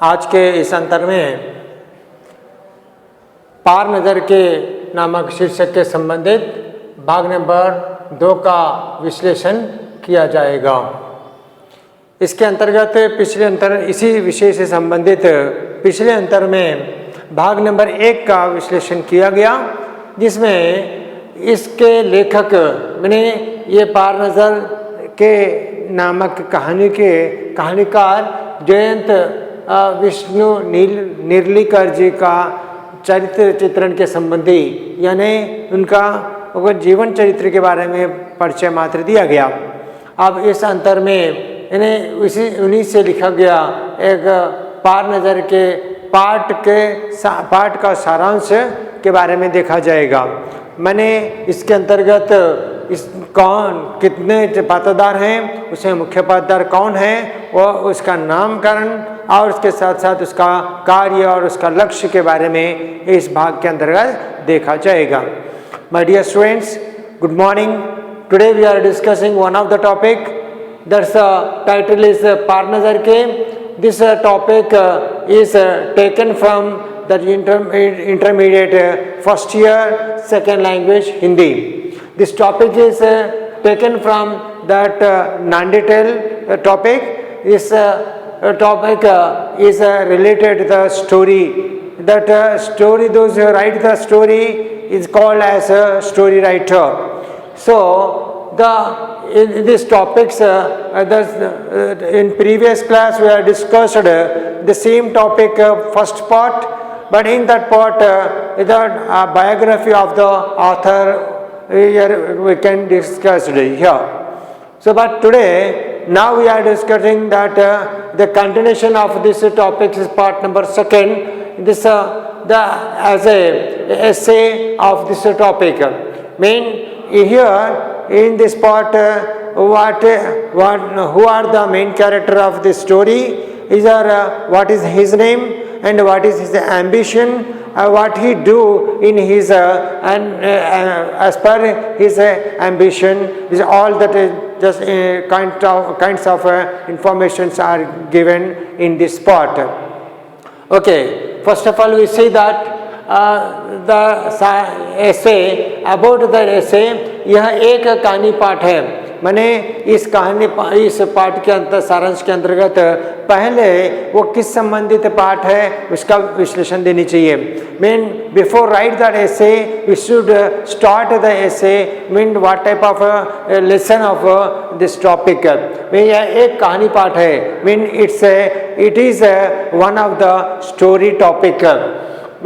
आज के इस अंतर में पार नज़र के नामक शीर्षक के संबंधित भाग नंबर 2 का विश्लेषण किया जाएगा। इसके अंतर्गत इसी विषय से संबंधित पिछले अंतर में भाग नंबर 1 का विश्लेषण किया गया, जिसमें इसके लेखक मैंने ये पार नज़र के नामक कहानीकार जयंत विष्णु निर्लीकर जी का चरित्र चित्रण के संबंधी यानी उनका जीवन चरित्र के बारे में परिचय मात्र दिया गया। अब इस अंतर में इन्हें उन्हीं से लिखा गया एक पार नज़र के पाठ का सारांश के बारे में देखा जाएगा। मैंने इसके अंतर्गत कितने पात्रधार हैं, उसमें मुख्य पात्रधार कौन है और उसका नामकरण और उसके साथ साथ उसका कार्य और उसका लक्ष्य के बारे में इस भाग के अंतर्गत देखा जाएगा। My dear students, good morning. Today we are discussing one of the topic that's title is पार नज़र के। This topic is taken from the intermediate first year second language Hindi. This topic is taken from that Nanditel topic. This topic is related to the story. That story, those who write the story is called as a story writer. So in these topics, in previous class we have discussed the same topic first part, but in that part the biography of the author we can discuss here. So but today now we are discussing that the continuation of this topic is part number 2. This as a essay of this topic. Here in this part who are the main character of this story? What is his name and what is his ambition, what he do in his as per his ambition is all that is just kinds of informations are given in this part. Okay, first of all we see that the essay, about the essay, यह एक कहानी पाठ है। मैंने इस पाठ के अंतर सारांश के अंतर्गत पहले वो किस संबंधित पाठ है उसका विश्लेषण देनी चाहिए। Before write that essay we should start the essay what type of lesson of this topic. यह एक कहानी पाठ है, it is one of the story topic.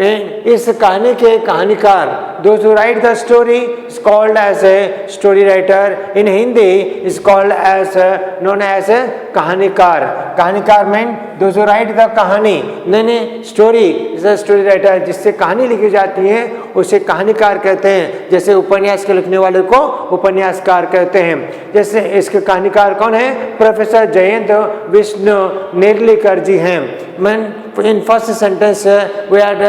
इस कहानी के कहानीकार, those who write the story is called as a story writer. In Hindi is called as known as a कहानीकार. कहानीकार mean those who write the कहानी, story is a story writer. जिससे कहानी लिखी जाती है उसे कहानीकार कहते हैं। जैसे उपन्यास के लिखने वाले को उपन्यासकार कहते हैं। जैसे इसके कहानीकार कौन है? प्रोफेसर जयंत विष्णु निर्लीकर जी हैं। In first sentence we had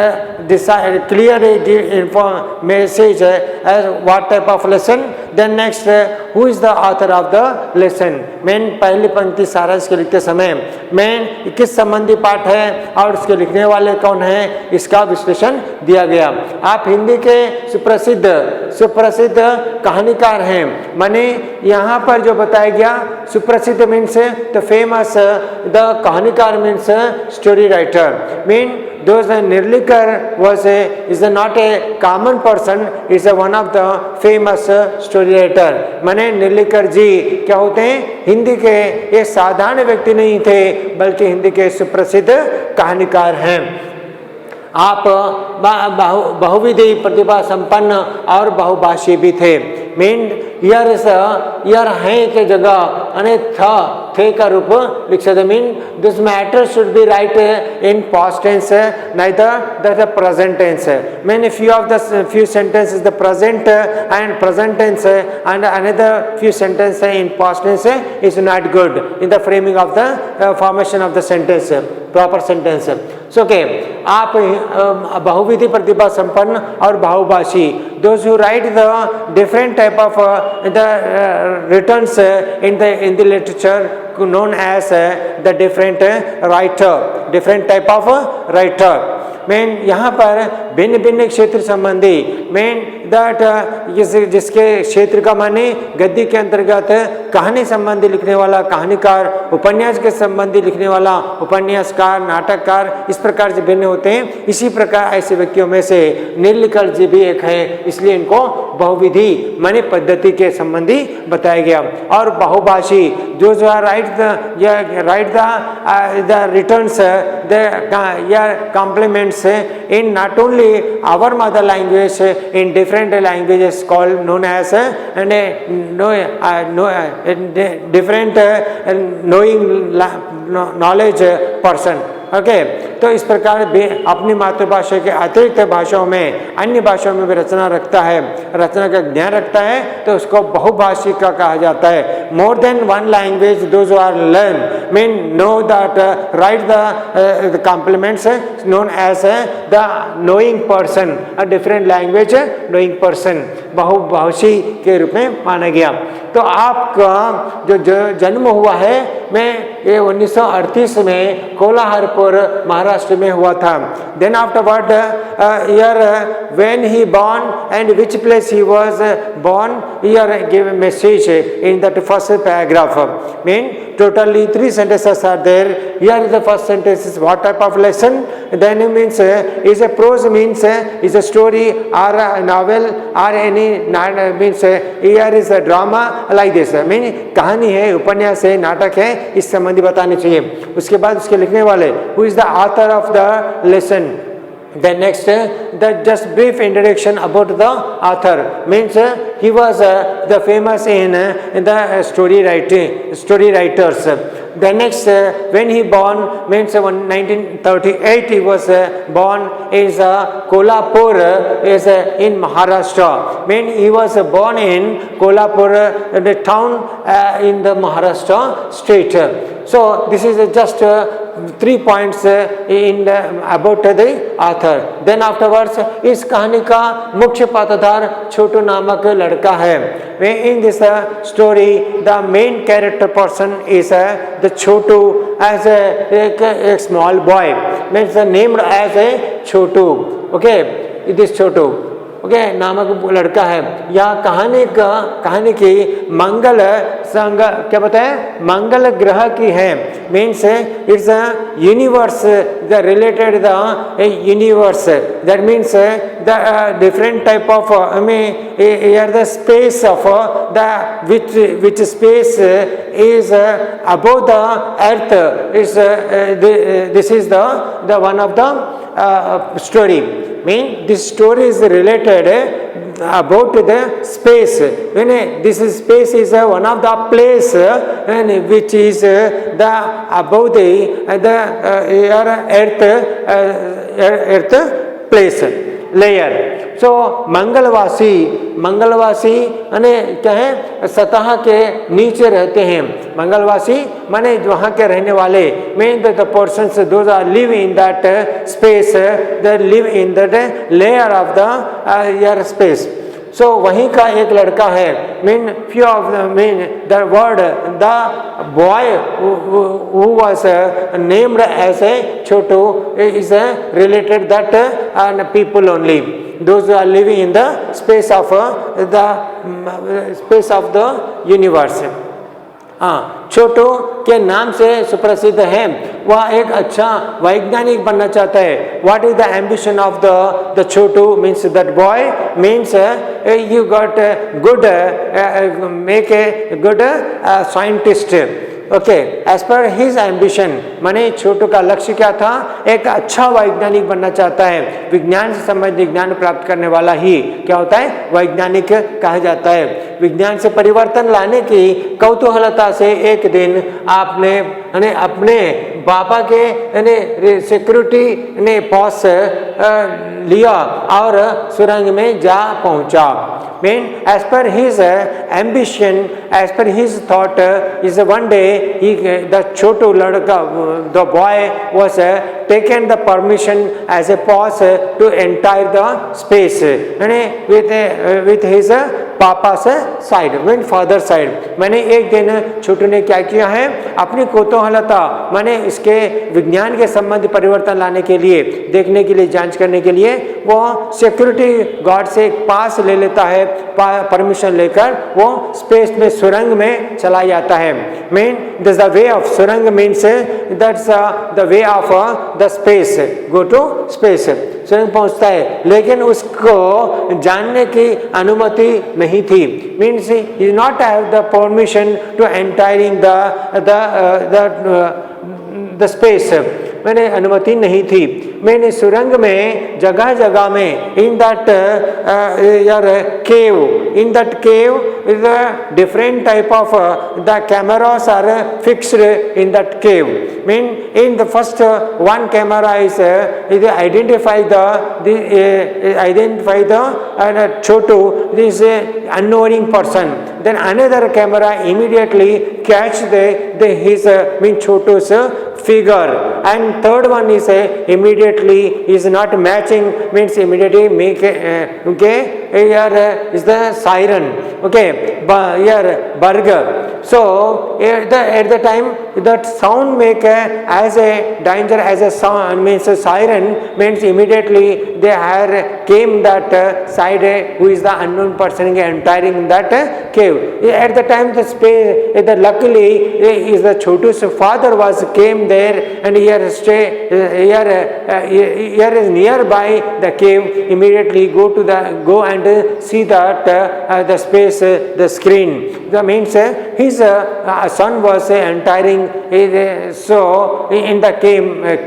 decided clearly inform message as what type of lesson. Then next who is the author of the lesson. पहली पंक्ति सारांश के लिखते समय किस संबंधी पाठ है और उसके लिखने वाले कौन है, इसका विश्लेषण दिया गया। आप हिंदी के सुप्रसिद्ध कहानीकार हैं। माने यहाँ पर जो बताया गया सुप्रसिद्ध मीन्स द फेमस, द कहानीकार means story writer. Those Nirlikar is not a common person, is one of the famous story writer. माने निर्लिकर जी क्या होते हैं? हिंदी के एक साधारण व्यक्ति नहीं थे, बल्कि हिंदी के सुप्रसिद्ध कहानीकार हैं। आप बहुविधि प्रतिभा संपन्न और बहुभाषी भी थे। यर हैं के जगह अने थे का रूप लिख सकते। This matter should be write in past tense, neither the present tense. Few sentences the present and present tense and another few sentences in past tense is not good in the framing of the formation of the sentence, proper sentence. So okay, आप बहुविधि प्रतिभा संपन्न और बहुभाषी, those who write the different type of the returns in the literature known as the different different type of writer. Main यहाँ पर भिन्न भिन्न क्षेत्र संबंधी मेन दैट जिसके क्षेत्र का माने गद्य के अंतर्गत कहानी संबंधी लिखने वाला कहानीकार, उपन्यास के संबंधी लिखने वाला उपन्यासकार, नाटककार, इस प्रकार से भिन्न होते हैं। इसी प्रकार ऐसे व्यक्तियों में से नीलकंठ जी भी एक है, इसलिए इनको बहुविधि माने पद्धति के संबंधी बताया गया। और बहुभाषी जो write the returns the compliments in not only our mother language, in different languages called known as different knowing knowledge person. Okay तो इस प्रकार अपनी मातृभाषा के अतिरिक्त भाषाओं में अन्य भाषाओं में भी रचना रखता है, रचना का ज्ञान रखता है, तो उसको बहुभाषी का कहा जाता है। More than one language those are learn mean know that write the compliments known as the knowing person, a different language knowing person, बहुभाषी के रूप में माना गया। तो आपका जो जन्म हुआ है मैं ये 1938 में कोलाहलपुर महाराष्ट्र में हुआ था। Then afterward year when he born and which place he was born, here give a message in that first paragraph. Mean totally 3 sentences are there. Here is the first sentence is what type of lesson, then it means is a prose, means is a story or a novel or any means here is a drama, like this mean कहानी है, उपन्यास है, नाटक है, इस संबंधी बताने चाहिए। उसके बाद उसके लिखने वाले who is the author of the lesson. Then next the just brief introduction about the author, means he was the famous in the story writers. The next when he born means 1938 he was born is Kolhapur is in Maharashtra. Mean he was born in Kolhapur, the town in the Maharashtra state. So this is just 3 points in about the author. Then afterwards इस कहानी का मुख्य पात्रधार छोटू नामक लड़का है। In this story the main character person is the Chotu as a small boy, means named as a Chotu. Okay, it is Chotu. Okay नामक लड़का है। यह कहानी की मंगल संग क्या बताए, मंगल ग्रह की है। Means it's a universe the related the universe, that means the different type of here the space of the which space is above the earth is this is the one of the story. Mean this story is related about the space. When this space is one of the place and which is the above the earth place layer. So मंगलवासी अने क्या है, सतह के नीचे रहते हैं। मंगलवासी माने वहाँ के रहने वाले, mean that the persons those are live in that space, they live in that layer of the air space. So वहीं का एक लड़का है। mean few of the mean the word the boy who was named as a Chotu is related that people only, those who are living in the space of the universe. छोटू के नाम से सुप्रसिद्ध है। वह एक अच्छा वैज्ञानिक बनना चाहता है। What is the ambition of the Chotu, means that boy, means you got good make a good scientist. Okay, as per his ambition, माने छोटू का लक्ष्य क्या था, एक अच्छा वैज्ञानिक बनना चाहता है। विज्ञान से संबंधित ज्ञान प्राप्त करने वाला ही क्या होता है, वैज्ञानिक कहा जाता है। विज्ञान से परिवर्तन लाने की कौतूहलता से एक दिन आपने अपने पापा के सिक्योरिटी ने बॉस लिया और सुरंग में जा पहुंचा। Mean as per his ambition, as per his thought is one day he the Chhotu लड़का the boy was taken the permission as a pause to enter the space with his पापा's side, mean father side। मैंने एक दिन छोटू ने क्या किया है, अपनी कौतूहलता माने इसके विज्ञान के संबंधी परिवर्तन लाने के लिए, देखने के लिए, जांच करने के लिए वो सिक्योरिटी गार्ड से एक पास ले लेता है, परमिशन लेकर वो स्पेस में सुरंग में चला जाता है। Mean this the way of सुरंग means that's the way of the space, go to space, सुरंग पहुंचता है, लेकिन उसको जानने की अनुमति नहीं थी। Means he not have the permission to entering the space, मैंने अनुमति नहीं थी। मैंने सुरंग में जगह जगह में in that cave is a different type of the cameras are fixed in that cave. Mean in the first one camera is identify the Chotu, this unknowing person. Then another camera immediately catch his Chotu's figure, and third one is immediately is not matching, means immediately make here is the siren, okay, here burger. So at the time that sound make as a danger, as a sound means a siren, means immediately they had came that side who is the unknown person entering that cave. At the time the space, luckily is the Chotu's father was came there, and here is nearby the cave. Immediately go and see that the space, the screen. That means his son was entering so in the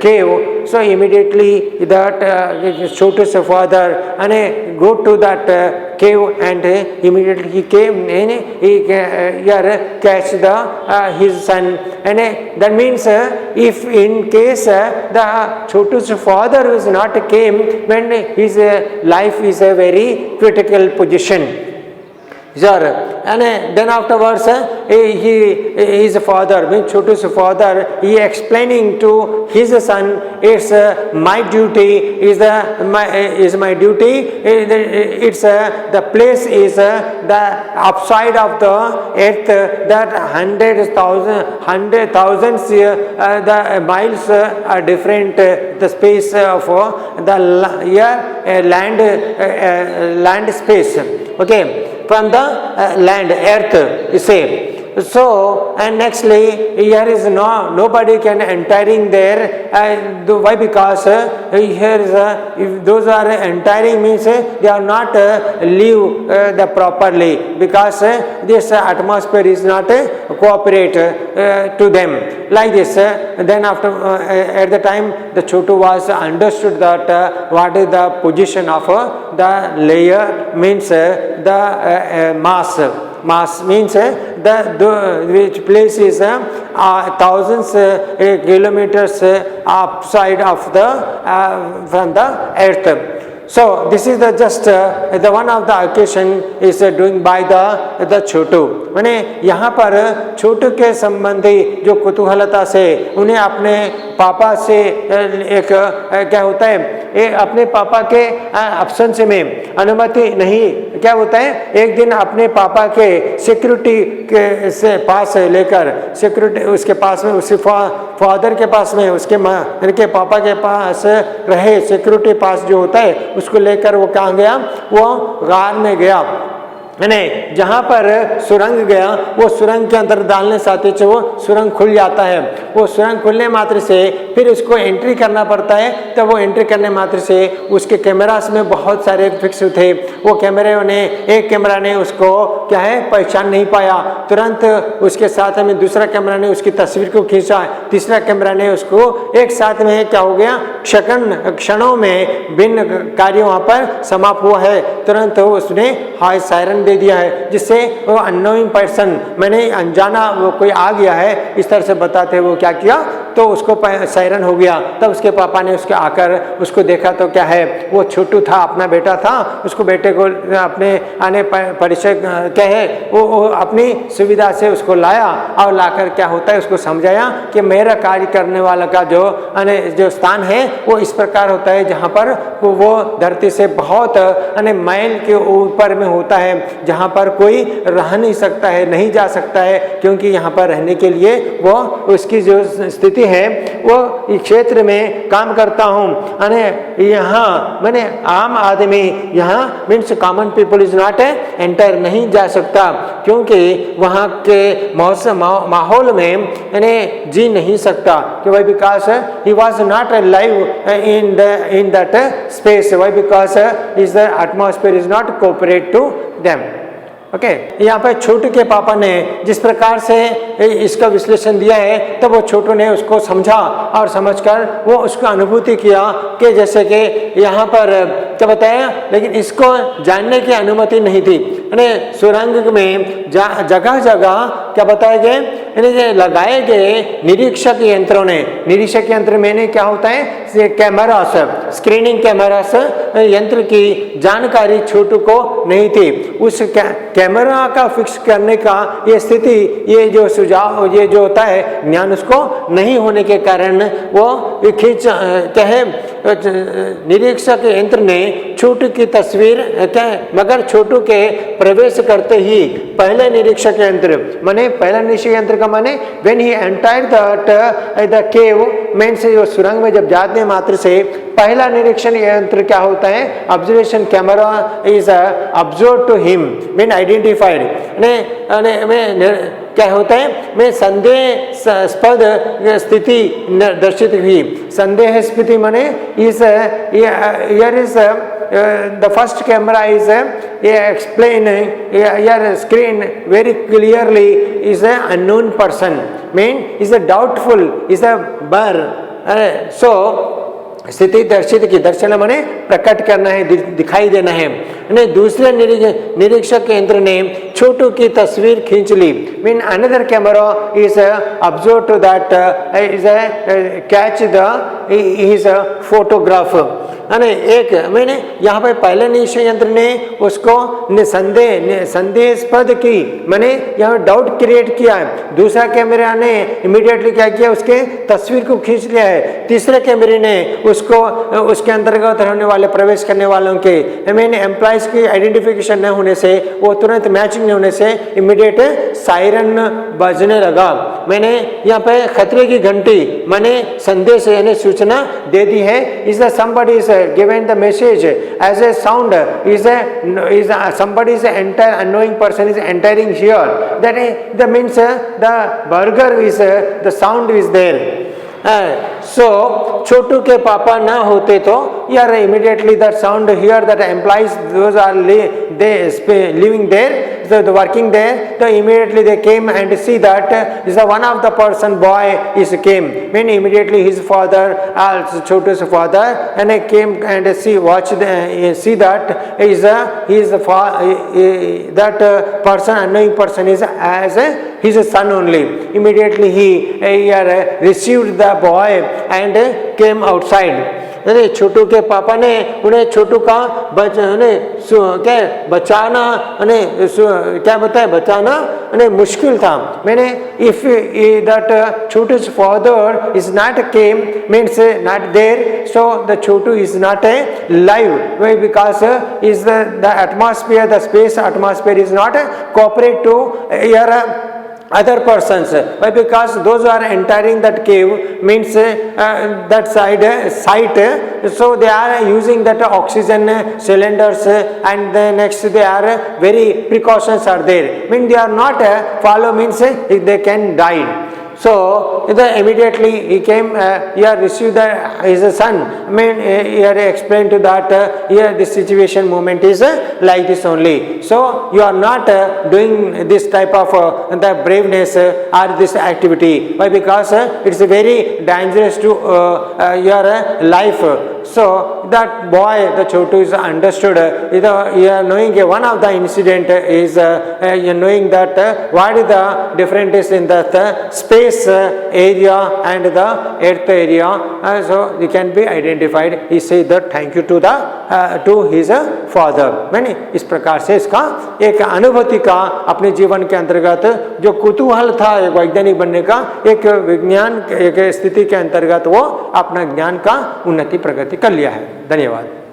cave. So immediately that Chotu's father and go to that cave, and immediately he came and he catch his son. And that means if in case the Chotu's father is not came, then his life is a very critical position. Sure. And then afterwards his father, means Chotu's father, he explaining to his son, it's my duty, is my duty, it's the place is the upside of the earth, that thousands the miles are different, the space of the land space, okay, from the land, earth, you say. So, and nextly, here is nobody can entering there. Why? Because here is if those are entering means they are not live the properly, because this atmosphere is not cooperate to them. Like this, then after at the time the Chotu was understood that what is the position of the layer, means the mass means which place is thousands kilometers upside of the from the earth. So this is the just the one of the occasion is doing by the Chotu. मैंने यहाँ पर छोटू के संबंधी जो कुतूहलता से उन्हें अपने पापा से एक क्या होता है, अपने पापा के अब्सेंस में अनुमति नहीं, क्या होता है, एक दिन अपने पापा के सिक्योरिटी के से पास लेकर, सिक्योरिटी उसके पास में, उसके फादर के पास में, उसके उनके पापा के पास रहे सिक्योरिटी पास जो होता है, उसको लेकर वो कहाँ गया, वो गार में गया, नहीं, जहाँ पर सुरंग गया वो सुरंग के अंदर डालने साथ ही वो सुरंग खुल जाता है। वो सुरंग खुलने मात्र से फिर उसको एंट्री करना पड़ता है, तो वो एंट्री करने मात्र से उसके कैमरास में बहुत सारे फिक्स थे। वो कैमरे ने एक कैमरा ने उसको क्या है पहचान नहीं पाया, तुरंत उसके साथ में दूसरा कैमरा ने उसकी तस्वीर को खींचा, तीसरा कैमरा ने उसको एक साथ में क्या हो गया, क्षणों में भिन्न कार्य वहाँ पर समाप्त हुआ है। तुरंत उसने हाय सायरन दे दिया है, जिससे वो अननोइंग पर्सन, मैंने अनजाना वो कोई आ गया है इस तरह से बताते वो क्या किया, तो उसको सायरन हो गया। तब उसके पापा ने उसके आकर उसको देखा तो क्या है, वो छोटू था, अपना बेटा था, उसको बेटे को अपने आने परिचय क्या है वो अपनी सुविधा से उसको लाया और लाकर क्या होता है उसको समझाया कि मेरा कार्य करने वाला का जो स्थान है वो इस प्रकार होता है जहाँ पर वो धरती से बहुत माइल के ऊपर में होता है, जहाँ पर कोई रह नहीं सकता है, नहीं जा सकता है, क्योंकि यहाँ पर रहने के लिए वो उसकी जो स्थिति है वो इस क्षेत्र में काम करता हूँ। यहाँ मैंने आम आदमी यहाँ means common people is not enter नहीं जा सकता, क्योंकि वहाँ के मौसम माहौल में जी नहीं सकता। कि why because he was not live in that space, why because is the atmosphere is not cooperate to them. Okay, यहाँ पर छोटू के पापा ने जिस प्रकार से इसका विश्लेषण दिया है, तब वो छोटू ने उसको समझा और समझकर वो उसको अनुभूति किया कि जैसे कि यहाँ पर क्या बताया, लेकिन इसको जानने की अनुमति नहीं थी। सुरंग में जगह जगह क्या बताया गया, लगाए गए निरीक्षक यंत्रों ने, निरीक्षक यंत्र में क्या होता है, कैमरास, स्क्रीनिंग कैमरास यंत्र की जानकारी छोटू को नहीं थी। उस कैमरा का फिक्स करने का ये स्थिति, ये जो सुझाव, ये जो होता है ज्ञान उसको नहीं होने के कारण वो खींच क्या है, निरीक्षक यंत्र ने छोटू की तस्वीर क्या, मगर छोटू के प्रवेश करते ही पहले निरीक्षक यंत्र माने, पहला निरीक्षक यंत्र का माने when he entered the cave means, जो सुरंग में जब जाने मात्र से पहला निरीक्षण यंत्र क्या होता है, observation camera is observe to him mean identified. क्या होता है, मैं संदेहास्पद स्थिति दर्शित हुई। संदेह स्थिति माने इस here is the first camera is explain your screen very clearly is a unknown person, mean is a doubtful, is a blur। so स्थिति दर्शित की, दर्शन माने प्रकट करना है, दिखाई देना है। दूसरे निरीक्षक यंत्र ने छोटू की तस्वीर खींच ली, mean another camera is observe to that is catch the his photograph. एक मैंने यहाँ पे पहले निरीक्षक यंत्र ने उसको संदेहास्पद की, मैंने यहाँ डाउट क्रिएट किया है। दूसरा कैमरा ने इमीडिएटली क्या किया, उसके तस्वीर को खींच लिया है। तीसरे कैमरे ने उसको उसके अंतर्गत रहने वाले, प्रवेश करने वालों के मैंने एम्प्लॉयज की आइडेंटिफिकेशन न होने से, वो तुरंत मैचिंग नहीं होने से इमीडिएट सायरन बजने लगा। मैंने यहाँ पे खतरे की घंटी मैंने संदेश यानी सूचना दे दी है। Is somebody is given the message as a sound, is somebody is enter, unknowing person is entering here, that means the burger is the sound is there। so छोटू के पापा ना होते तो यार immediately that sound here that implies those are living there, so the working there, so immediately they came and see that is one of the person boy is came, when immediately his father, Chotu's father, and he came and see that is that person, unknowing person is as his son only। immediately he received the boy and came outside। छोटू के पापा ने उन्हें छोटू का क्या बचाना क्या बताया, बचाना मुश्किल था। मैंने if that Chhotu's father is not came means not there, so the Chhotu is not a live, why because is the atmosphere, the space atmosphere is not cooperate to your other persons, why because those who are entering that cave means that site, so they are using that oxygen cylinders, and then next they are very precautions are there, mean they are not follow means they can die। so immediately he came here received his son, I mean here explained to that here this situation moment is like this only, so you are not doing this type of the braveness or this activity, why because it's very dangerous to your life, So that boy, the Chotu, is understood. Knowing one of the incident is knowing that what is the difference in the space area and the earth area. So it can be identified. He said that thank you to his father. मैंने इस प्रकार से इसका एक अनुभूति का अपने जीवन के अंतर्गत जो कुतूहल था एक वैज्ञानिक बनने का, एक विज्ञान एक स्थिति के अंतर्गत वो अपना ज्ञान का उन्नति प्रगति कर लिया है। धन्यवाद।